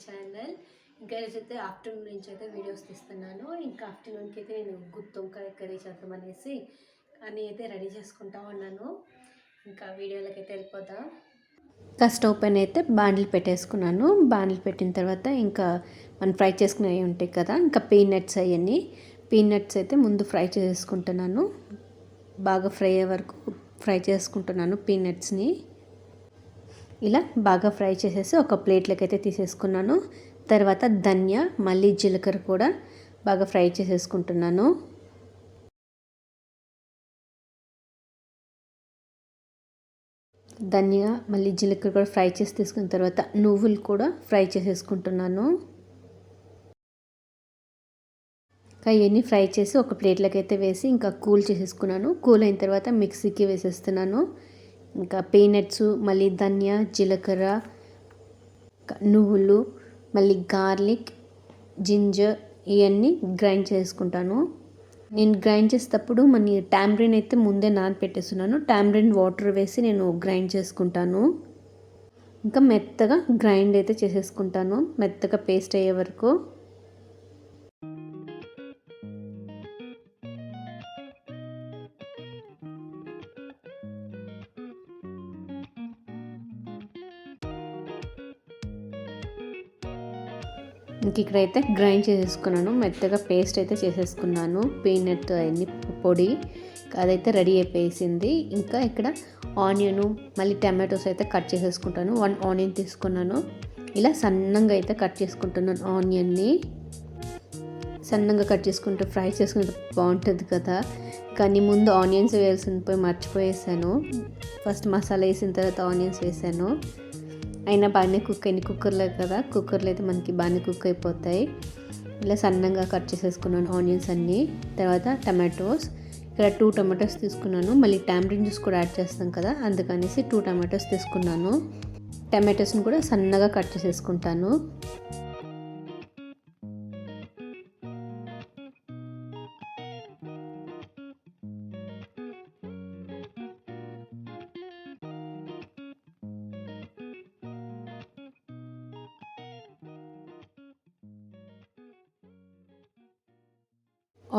Channel. ఇంకా ఈరోజైతే afternoon నుంచి అయితే వీడియోస్ తీస్తున్నాను. ఇంకా ఆఫ్టర్నూన్కి అయితే నేను గుత్తి వంకాయ కర్రీ చేద్దామనేసి అన్నీ అయితే రెడీ చేసుకుంటా ఉన్నాను. ఇంకా వీడియోలోకి అయితే వెళ్ళిపోదాం. ఇంకా స్టవ్ పైన అయితే బాండిల్ పెట్టేసుకున్నాను. బాండిల్ పెట్టిన తర్వాత ఇంకా మనం ఫ్రై చేసుకునేవి ఉంటాయి కదా, ఇంకా పీనట్స్ పీనట్స్ అయితే ముందు ఫ్రై చేసుకుంటున్నాను. బాగా ఫ్రై అయ్యే వరకు ఫ్రై చేసుకుంటున్నాను పీనట్స్ని. ఇలా బాగా ఫ్రై చేసేసి ఒక ప్లేట్లోకి అయితే తీసేసుకున్నాను. తర్వాత ధనియ మళ్ళీ జీలకర్ర కూడా బాగా ఫ్రై చేసేసుకుంటున్నాను. ధనియ మళ్ళీ జీలకర్ర కూడా ఫ్రై చేసి తీసుకున్న తర్వాత నువ్వులు కూడా ఫ్రై చేసేసుకుంటున్నాను. ఇంకా ఇవన్నీ ఫ్రై చేసి ఒక ప్లేట్లోకి అయితే వేసి ఇంకా కూల్ చేసేసుకున్నాను. కూల్ అయిన తర్వాత మిక్సీకి వేసేస్తున్నాను. ఇంకా పీనట్స్ మళ్ళీ ధనియా జీలకర్ర నువ్వులు మళ్ళీ గార్లిక్ జింజర్ ఇవన్నీ గ్రైండ్ చేసుకుంటాను. నేను గ్రైండ్ చేసేటప్పుడు మన టామరిన్ అయితే ముందే నానపెట్టేస్తున్నాను. టామరిన్ వాటర్ వేసి నేను గ్రైండ్ చేసుకుంటాను. ఇంకా మెత్తగా గ్రైండ్ అయితే చేసేసుకుంటాను, మెత్తగా పేస్ట్ అయ్యే వరకు. ఇంక ఇక్కడైతే గ్రైండ్ చేసేసుకున్నాను, మెత్తగా పేస్ట్ అయితే చేసేసుకున్నాను. పీనట్ అన్ని పొడి అదైతే రెడీ అయిపోయింది. ఇంకా ఇక్కడ ఆనియను మళ్ళీ టమాటోస్ అయితే కట్ చేసేసుకుంటాను. 1 ఆనియన్ తీసుకున్నాను. ఇలా సన్నంగా అయితే కట్ చేసుకుంటున్నాను. ఆనియన్ని సన్నంగా కట్ చేసుకుంటూ ఫ్రై చేసుకుంటే బాగుంటుంది కదా, కానీ ముందు ఆనియన్స్ వేయాల్సింది పోయి మర్చిపోయేసాను. ఫస్ట్ మసాలా వేసిన తర్వాత ఆనియన్స్ వేసాను. అయినా బాగానే కుక్ అయింది. కుక్కర్లో కదా, కుక్కర్లో అయితే మనకి బాగానే కుక్ అయిపోతాయి. ఇలా సన్నంగా కట్ చేసేసుకున్నాను ఆనియన్స్ అన్నీ. తర్వాత టమాటోస్, ఇక్కడ 2 టమాటోస్ తీసుకున్నాను. మళ్ళీ టామరిన్ జ్యూస్ కూడా యాడ్ చేస్తాం కదా, అందుకనేసి 2 టమాటోస్ తీసుకున్నాను. టమాటోస్ని కూడా సన్నగా కట్ చేసేసుకుంటాను.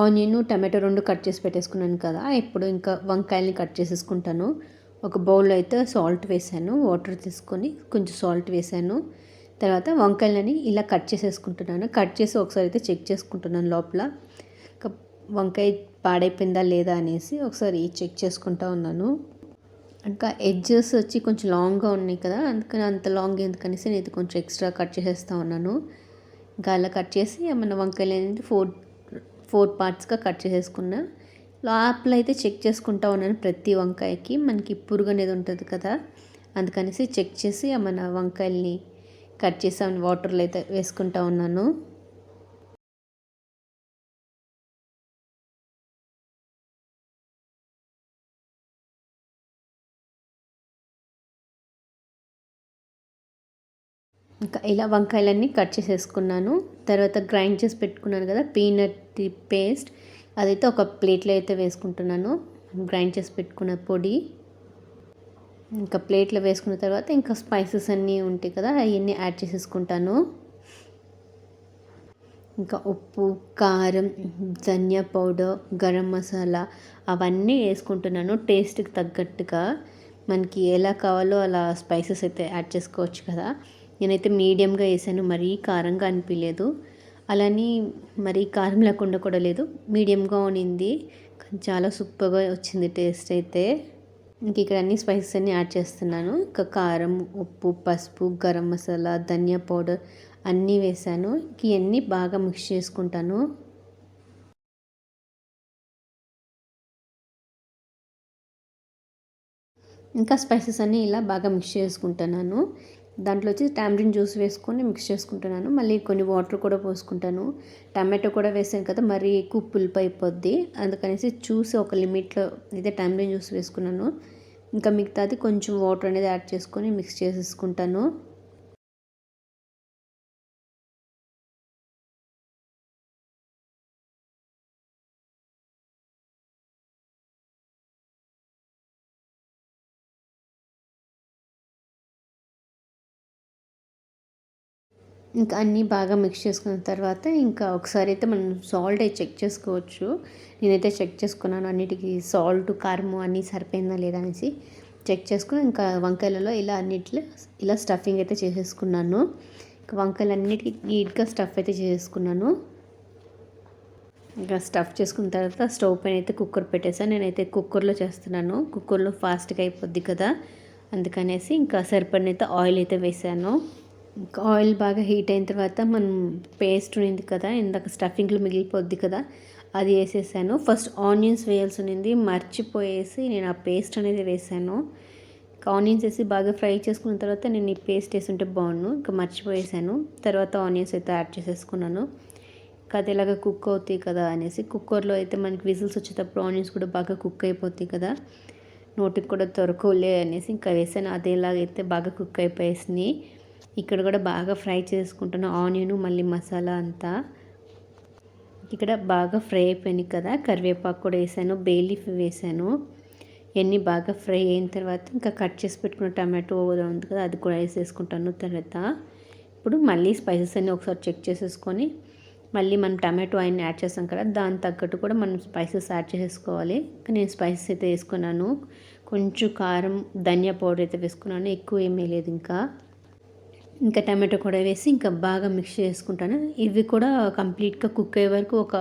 ఆనియన్ టమాటో 2 కట్ చేసి పెట్టేసుకున్నాను కదా, ఇప్పుడు ఇంకా వంకాయల్ని కట్ చేసేసుకుంటాను. ఒక బౌల్లో అయితే సాల్ట్ వేసాను, వాటర్ తీసుకొని కొంచెం సాల్ట్ వేసాను. తర్వాత వంకాయలని ఇలా కట్ చేసేసుకుంటున్నాను. కట్ చేసి ఒకసారి అయితే చెక్ చేసుకుంటున్నాను లోపల వంకాయ పాడైపోయిందా లేదా అనేసి ఒకసారి చెక్ చేసుకుంటా ఉన్నాను. ఇంకా ఎడ్జెస్ వచ్చి కొంచెం లాంగ్గా ఉన్నాయి కదా, అందుకని అంత లాంగ్ ఎందుకనేసి నేను ఇది కొంచెం ఎక్స్ట్రా కట్ చేసేస్తూ ఉన్నాను. ఇంకా అలా కట్ చేసి మన వంకాయలు అనేది 4 పార్ట్స్గా కట్ చేసేసుకున్నా. లోపల అయితే చెక్ చేసుకుంటా ఉన్నాను. ప్రతి వంకాయకి మనకి పురుగు అనేది ఉంటుంది కదా, అందుకనేసి చెక్ చేసి మన వంకాయల్ని కట్ చేసి వాటర్లో అయితే వేసుకుంటా ఉన్నాను. ఇంకా ఇలా వంకాయలన్నీ కట్ చేసేసుకున్నాను. తర్వాత గ్రైండ్ చేసి పెట్టుకున్నాను కదా పీనట్ పేస్ట్, అదైతే ఒక ప్లేట్లో అయితే వేసుకుంటున్నాను. గ్రైండ్ చేసి పెట్టుకున్న పొడి ఇంకా ప్లేట్లో వేసుకున్న తర్వాత ఇంకా స్పైసెస్ అన్నీ ఉంటాయి కదా, అవన్నీ యాడ్ చేసేసుకుంటాను. ఇంకా ఉప్పు కారం ధనియా పౌడర్ గరం మసాలా అవన్నీ వేసుకుంటున్నాను. టేస్ట్కి తగ్గట్టుగా మనకి ఎలా కావాలో అలా స్పైసెస్ అయితే యాడ్ చేసుకోవచ్చు కదా. నేనైతే మీడియంగా వేసాను, మరీ కారంగా అనిపించలేదు, అలాని మరీ కారం లేకుండా కూడా లేదు, మీడియంగా ఉన్నింది. చాలా సూపర్గా వచ్చింది టేస్ట్ అయితే. ఇంక ఇక్కడ అన్ని స్పైసెస్ అన్నీ యాడ్ చేస్తున్నాను. ఇంకా కారం ఉప్పు పసుపు గరం మసాలా ధనియా పౌడర్ అన్నీ వేసాను. ఇంక ఇవన్నీ బాగా మిక్స్ చేసుకుంటాను. ఇంకా స్పైసెస్ అన్నీ ఇలా బాగా మిక్స్ చేసుకుంటున్నాను. దాంట్లో వచ్చి టామరిన్ జ్యూస్ వేసుకొని మిక్స్ చేసుకుంటున్నాను. మళ్ళీ కొన్ని వాటర్ కూడా పోసుకుంటాను. టమాటో కూడా వేసాను కదా, మరీ ఎక్కువ పులుపు అయిపోద్ది, అందుకనేసి చూసి ఒక లిమిట్లో అయితే టామరిన్ జ్యూస్ వేసుకున్నాను. ఇంకా మిగతాది కొంచెం వాటర్ అనేది యాడ్ చేసుకొని మిక్స్ చేసేసుకుంటాను. ఇంకా అన్నీ బాగా మిక్స్ చేసుకున్న తర్వాత ఇంకా ఒకసారి అయితే మనం సాల్ట్ అయితే చెక్ చేసుకోవచ్చు. నేనైతే చెక్ చేసుకున్నాను అన్నిటికీ సాల్ట్ కారము అన్నీ సరిపోయిందా లేదా అనేసి చెక్ చేసుకుని ఇంకా వంకాయలలో ఇలా అన్నిట్లో ఇలా స్టఫింగ్ అయితే చేసేసుకున్నాను. ఇంకా వంకాయలు అన్నిటికీ నీట్గా స్టఫ్ అయితే చేసుకున్నాను. ఇంకా స్టఫ్ చేసుకున్న తర్వాత స్టవ్ పైన అయితే కుక్కర్ పెట్టేసాను. నేనైతే కుక్కర్లో చేస్తున్నాను. కుక్కర్లో ఫాస్ట్గా అయిపోద్ది కదా, అందుకనేసి ఇంకా సరిపడినైతే ఆయిల్ అయితే వేసాను. ఇంకా ఆయిల్ బాగా హీట్ అయిన తర్వాత మనం పేస్ట్ ఉంది కదా, ఇందాక స్టఫింగ్లో మిగిలిపోద్ది కదా, అది వేసేసాను. ఫస్ట్ ఆనియన్స్ వేయాల్సి ఉంది, మర్చిపోయేసి నేను ఆ పేస్ట్ అనేది వేసాను. ఆనియన్స్ వేసి బాగా ఫ్రై చేసుకున్న తర్వాత నేను ఈ పేస్ట్ వేసుంటే బాగుండు, ఇంకా మర్చిపోయేసాను. తర్వాత ఆనియన్స్ అయితే యాడ్ చేసేసుకున్నాను. అది ఇలాగ కుక్ అవుతాయి కదా అనేసి కుక్కర్లో అయితే మనకి విజిల్స్ వచ్చేటప్పుడు ఆనియన్స్ కూడా బాగా కుక్ అయిపోతాయి కదా, నోటికి కూడా దొరకవులే అనేసి ఇంకా వేసాను. అదేలాగైతే బాగా కుక్ అయిపోయేసినాయి. ఇక్కడ కూడా బాగా ఫ్రై చేసుకుంటున్నాను ఆనియన్ మళ్ళీ మసాలా అంతా. ఇక్కడ బాగా ఫ్రై అయిపోయినాయి కదా, కరివేపాకు కూడా వేసాను, బే లీఫ్ వేసాను. ఇవన్నీ బాగా ఫ్రై అయిన తర్వాత ఇంకా కట్ చేసి పెట్టుకున్న టమాటో ఉంది కదా, అది కూడా వేసేసుకుంటాను. తర్వాత ఇప్పుడు మళ్ళీ స్పైసెస్ అన్నీ ఒకసారి చెక్ చేసేసుకొని మళ్ళీ మనం టమాటో అయిన యాడ్ చేస్తాం కదా, దాని తగ్గట్టు కూడా మనం స్పైసెస్ యాడ్ చేసేసుకోవాలి. నేను స్పైసెస్ అయితే వేసుకున్నాను. కొంచెం కారం ధనియా పౌడర్ అయితే వేసుకున్నాను, ఎక్కువ ఏమీ లేదు. ఇంకా టమాటో కూడా వేసి ఇంకా బాగా మిక్స్ చేసుకుంటాను. ఇవి కూడా కంప్లీట్గా కుక్ అయ్యే వరకు ఒక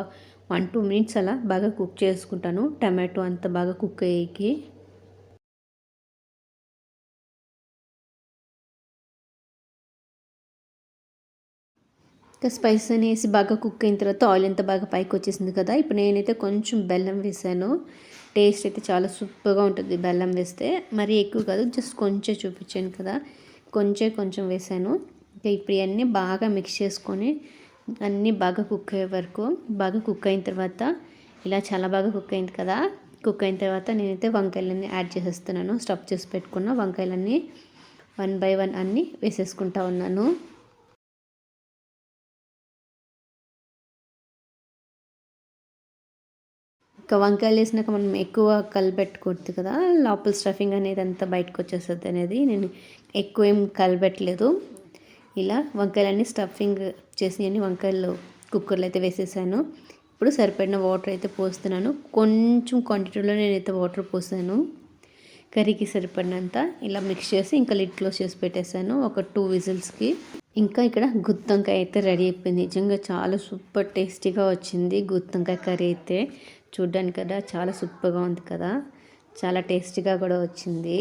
1-2 మినిట్స్ అలా బాగా కుక్ చేసుకుంటాను, టమాటో అంతా బాగా కుక్ అయ్యేకి. ఇంకా స్పైసెస్ అని వేసి బాగా కుక్ అయిన తర్వాత ఆయిల్ అంతా బాగా పైకి వచ్చేసింది కదా, ఇప్పుడు నేనైతే కొంచెం బెల్లం వేసాను. టేస్ట్ అయితే చాలా సూపర్గా ఉంటుంది బెల్లం వేస్తే, మరీ ఎక్కువ కాదు, జస్ట్ కొంచెం చూపించాను కదా, కొంచెం వేసాను. ఇంకా ఇప్పుడు ఇవన్నీ బాగా మిక్స్ చేసుకొని అన్నీ బాగా కుక్ అయ్యే వరకు బాగా కుక్ అయిన తర్వాత ఇలా చాలా బాగా కుక్ అయింది కదా, కుక్ అయిన తర్వాత నేనైతే వంకాయలన్నీ యాడ్ చేసేస్తున్నాను. స్టఫ్ చేసి పెట్టుకున్న వంకాయలన్నీ 1 బై 1 అన్నీ వేసేసుకుంటా ఉన్నాను. ఇంకా వంకాయలు వేసినాక మనం ఎక్కువ కలిపెట్టకూడదు కదా, లోపల స్టఫింగ్ అనేది అంతా బయటకు వచ్చేస్తుంది అనేది నేను ఎక్కువ ఏం కలిపెట్టలేదు. ఇలా వంకాయలన్నీ స్టఫింగ్ చేసినవన్నీ వంకాయలు కుక్కర్లో అయితే వేసేసాను. ఇప్పుడు సరిపడిన వాటర్ అయితే పోస్తున్నాను. కొంచెం క్వాంటిటీలో నేనైతే వాటర్ పోసాను, కర్రీకి సరిపడినంత. ఇలా మిక్స్ చేసి ఇంకా లిడ్ క్లోజ్ చేసి పెట్టేశాను ఒక 2 విజిల్స్కి. ఇంకా ఇక్కడ గుత్తొంకాయ అయితే రెడీ అయిపోయింది. నిజంగా చాలా సూపర్ టేస్టీగా వచ్చింది గుత్తొంకాయ కర్రీ అయితే. చూడ్డానికి కదా చాలా సూపర్గా ఉంది కదా, చాలా టేస్టీగా కూడా వచ్చింది.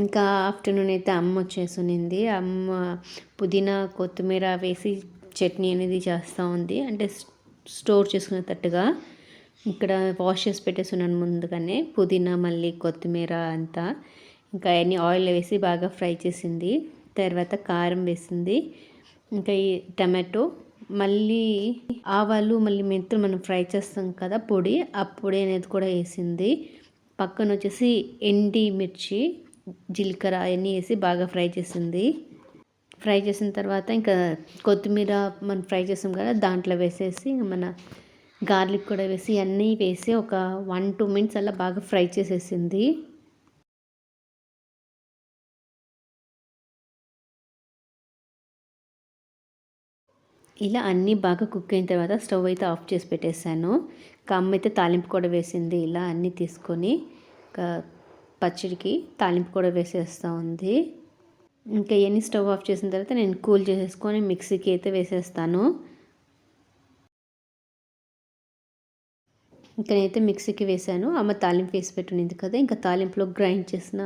ఇంకా ఆఫ్టర్నూన్ అయితే అమ్మ వచ్చేసింది. అమ్మ పుదీనా కొత్తిమీర వేసి చట్నీ అనేది చేస్తూ ఉంది, అంటే స్టోర్ చేసుకునేటట్టుగా. ఇక్కడ వాష్ చేసి పెట్టేస్తున్నాను ముందుగానే పుదీనా మళ్ళీ కొత్తిమీర అంతా. ఇంకా అన్ని ఆయిల్ వేసి బాగా ఫ్రై చేసింది. తర్వాత కారం వేసింది, ఇంకా ఈ టమాటో, మళ్ళీ ఆవాలు మళ్ళీ మెంతులు మనం ఫ్రై చేస్తాం కదా పొడి, ఆ పొడి అనేది కూడా వేసింది. పక్కన వచ్చేసి ఎండి మిర్చి జీలకర్ర అవన్నీ వేసి బాగా ఫ్రై చేసింది. ఫ్రై చేసిన తర్వాత ఇంకా కొత్తిమీర మనం ఫ్రై చేసాం కదా, దాంట్లో వేసేసి మన గార్లిక్ కూడా వేసి అన్నీ వేసి ఒక 1-2 మినిట్స్ అలా బాగా ఫ్రై చేసేసింది. ఇలా అన్నీ బాగా కుక్ అయిన తర్వాత స్టవ్ అయితే ఆఫ్ చేసి పెట్టేశాను. అమ్మ అయితే తాలింపు కూడా వేసింది. ఇలా అన్నీ తీసుకొని పచ్చడికి తాలింపు కూడా వేసేస్తూ ఉంది. ఇంకా ఇవన్నీ స్టవ్ ఆఫ్ చేసిన తర్వాత నేను కూల్ చేసేసుకొని మిక్సీకి అయితే వేసేస్తాను. ఇంకా నేనైతే మిక్సీకి వేసాను. అమ్మ తాలింపు వేసి పెట్టునింది కదా, ఇంకా తాలింపులో గ్రైండ్ చేసిన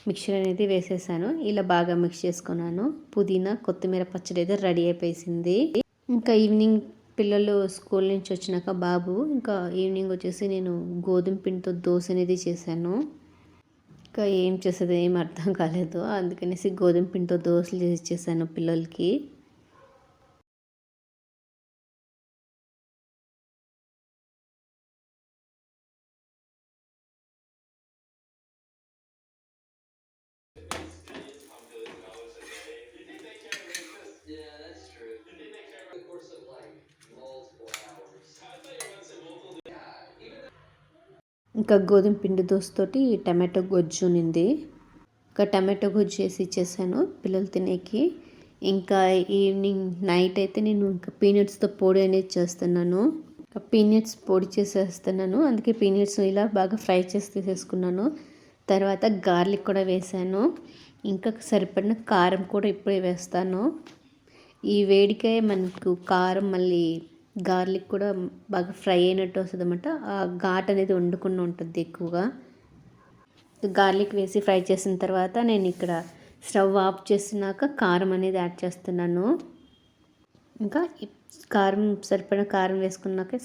మిక్చర్ అనేది వేసేసాను. ఇలా బాగా మిక్స్ చేసుకున్నాను. పుదీనా కొత్తిమీర పచ్చడి అయితే రెడీ అయిపోయింది. ఇంకా ఈవినింగ్ పిల్లలు స్కూల్ నుంచి వచ్చినాక బాబు ఇంకా ఈవినింగ్ వచ్చేసి నేను గోధుమ పిండితో దోశ అనేది చేశాను. ఇంకా ఏం చేసేది ఏం అర్థం కాలేదు, అందుకనేసి గోధుమ పిండితో దోశలు చేసి ఇచ్చేసాను పిల్లలకి. ఇంకా గోధుమ పిండి దోశతోటి టమాటో గొజ్జు ఉన్నింది. ఇంకా టమాటో గొజ్జు వేసి ఇచ్చేసాను పిల్లలు తినేకి. ఇంకా ఈవినింగ్ నైట్ అయితే నేను ఇంకా పీనట్స్తో పొడి అనేది చేస్తున్నాను. పీనట్స్ పొడి చేసేస్తున్నాను, అందుకే పీనట్స్ ఇలా బాగా ఫ్రై చేసి తీసేసుకున్నాను. తర్వాత గార్లిక్ కూడా వేసాను, ఇంకా సరిపడిన కారం కూడా ఇప్పుడే వేస్తాను. ఈ వేడికే మనకు కారం మళ్ళీ గార్లిక్ కూడా బాగా ఫ్రై అయినట్టు వస్తుంది అన్నమాట. ఆ ఘాట్ అనేది వండకుండా ఉంటుంది ఎక్కువగా. గార్లిక్ వేసి ఫ్రై చేసిన తర్వాత నేను ఇక్కడ స్టవ్ ఆఫ్ చేసినాక కారం అనేది యాడ్ చేస్తున్నాను. ఇంకా కారం సరిపడిన కారం వేసుకున్నాక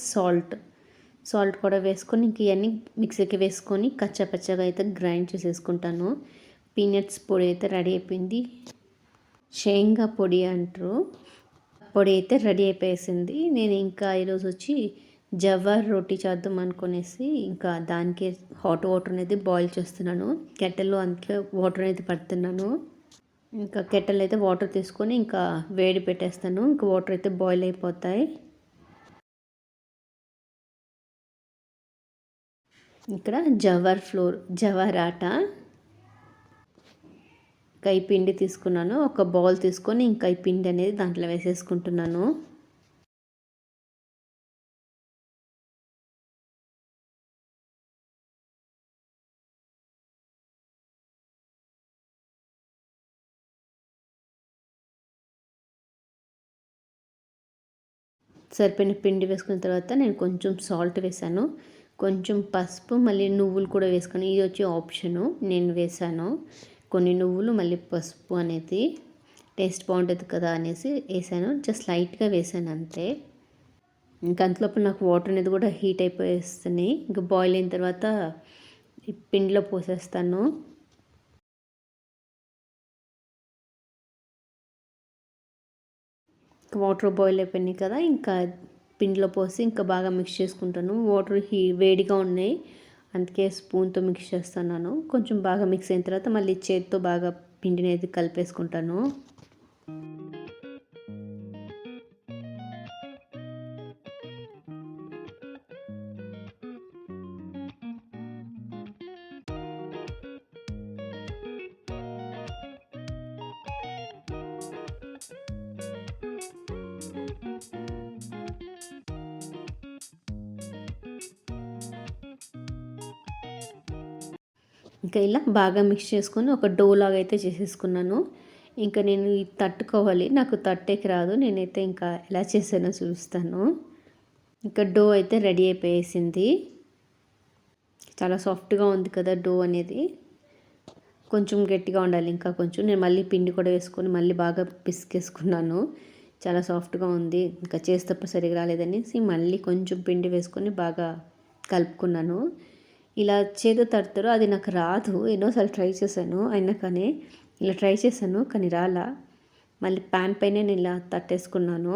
సాల్ట్ కూడా వేసుకొని ఇంక ఇవన్నీ మిక్సీకి వేసుకొని కచ్చాపచ్చగా అయితే గ్రైండ్ చేసేసుకుంటాను. పీనట్స్ పొడి అయితే రెడీ అయిపోయింది. శేంగా పొడి అంటారు, పొడి అయితే రెడీ అయిపోయేసింది. నేను ఇంకా ఈరోజు వచ్చి జవార్ రోటీ చేద్దాం అనుకునేసి ఇంకా దానికి హాట్ వాటర్ అనేది బాయిల్ చేస్తున్నాను కెటిల్లో, అందుకే వాటర్ అనేది పడుతున్నాను. ఇంకా కెటిల్ అయితే వాటర్ తీసుకొని ఇంకా వేడి పెట్టేస్తాను, ఇంకా వాటర్ అయితే బాయిల్ అయిపోతాయి. ఇక్కడ జవార్ ఆటా ఇంకా ఈ పిండి తీసుకున్నాను, ఒక బౌల్ తీసుకొని ఇంకా ఈ పిండి అనేది దాంట్లో వేసేసుకుంటున్నాను. సరిపోయిన పిండి వేసుకున్న తర్వాత నేను కొంచెం సాల్ట్ వేసాను, కొంచెం పసుపు, మళ్ళీ నువ్వులు కూడా వేసుకొని, ఇది వచ్చి ఆప్షను, నేను వేసాను కొన్ని నువ్వులు మళ్ళీ పసుపు అనేది టేస్ట్ బాగుంటుంది కదా అనేసి వేసాను. జస్ట్ లైట్గా వేసాను అంతే. ఇంకా అంతలోపు నాకు వాటర్ అనేది కూడా హీట్ అయిపోయేస్తున్నాయి. ఇంకా బాయిల్ అయిన తర్వాత ఈ పిండిలో పోసేస్తాను. వాటర్ బాయిల్ అయిపోయినాయి కదా, ఇంకా పిండిలో పోసి ఇంకా బాగా మిక్స్ చేసుకుంటాను. వాటర్ వేడిగా ఉన్నాయి, అందుకే స్పూన్తో మిక్స్ చేస్తున్నాను. కొంచెం బాగా మిక్స్ అయిన తర్వాత మళ్ళీ చేతితో బాగా పిండిని అయితే కలిపేసుకుంటాను. ఇంకా ఇలా బాగా మిక్స్ చేసుకొని ఒక డో లాగా అయితే చేసేసుకున్నాను. ఇంకా నేను ఇది తట్టుకోవాలి, నాకు తట్టేకి రాదు, నేనైతే ఇంకా ఎలా చేసానో చూపిస్తాను. ఇంకా డో అయితే రెడీ అయిపోయేసింది. చాలా సాఫ్ట్గా ఉంది కదా డో అనేది, కొంచెం గట్టిగా ఉండాలి ఇంకా కొంచెం. నేను మళ్ళీ పిండి కూడా వేసుకొని మళ్ళీ బాగా పిసికేసుకున్నాను. చాలా సాఫ్ట్గా ఉంది, ఇంకా చేసేటప్పుడు సరిగా రాలేదనేసి మళ్ళీ కొంచెం పిండి వేసుకొని బాగా కలుపుకున్నాను. ఇలా చేదు తడతారు, అది నాకు రాదు, ఎన్నోసార్లు ట్రై చేశాను, అయినా కానీ ఇలా ట్రై చేశాను కానీ రాలా. మళ్ళీ ప్యాన్ పైన నేను ఇలా తట్టేసుకున్నాను.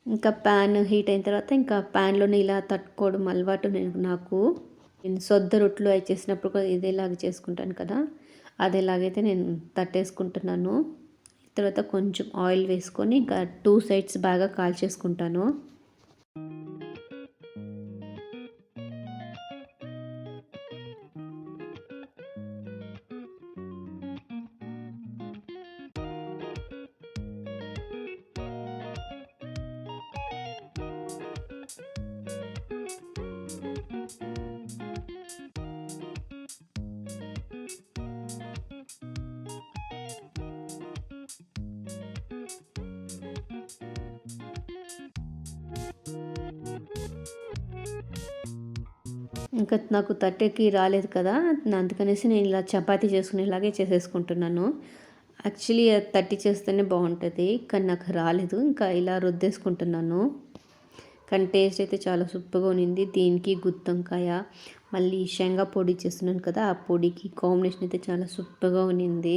ఇంకా ప్యాన్ హీట్ అయిన తర్వాత ఇంకా ప్యాన్లోనే ఇలా తట్టుకోవడం అలవాటు నేను సొద్ద రొట్టెలు అవి చేసినప్పుడు కూడా ఇదేలాగా చేసుకుంటాను కదా, అదేలాగైతే నేను తట్టేసుకుంటున్నాను. తర్వాత కొంచెం ఆయిల్ వేసుకొని ఇంకా 2 సైడ్స్ బాగా కాల్చేసుకుంటాను. ఇంకా నాకు తట్టెకి రాలేదు కదా, అందుకనేసి నేను ఇలా చపాతీ చేసుకునేలాగే చేసేసుకుంటున్నాను. యాక్చువల్లీ తట్టి చేస్తేనే బాగుంటుంది, కానీ నాకు రాలేదు, ఇంకా ఇలా రుద్దేసుకుంటున్నాను. కానీ టేస్ట్ అయితే చాలా సూపర్గా ఉన్నింది. దీనికి గుత్తొంకాయ మళ్ళీ శనగ పొడి చేస్తున్నాను కదా, ఆ పొడికి కాంబినేషన్ అయితే చాలా సూపర్గా ఉన్నింది.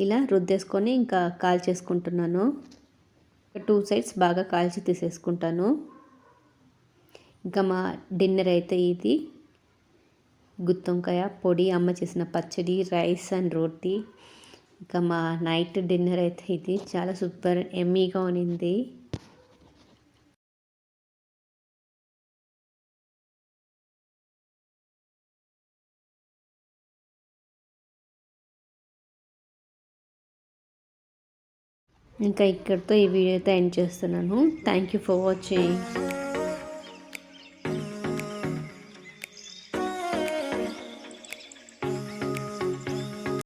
ఇలా రుద్దేసుకొని ఇంకా కాల్చేసుకుంటున్నాను. 2 సైడ్స్ బాగా కాల్చి తీసేసుకుంటాను. ఇంకా మా డిన్నర్ అయితే ఇది గుత్తొంకాయ పొడి, అమ్మ చేసిన పచ్చడి, రైస్ అండ్ రోటీ. ఇంకా మా నైట్ డిన్నర్ అయితే ఇది చాలా సూపర్ ఎమ్మీగా ఉన్నింది. ఇంకా ఇక్కడితో ఈ వీడియో అయితే ఎండ్ చేస్తున్నాను. Thank you for watching.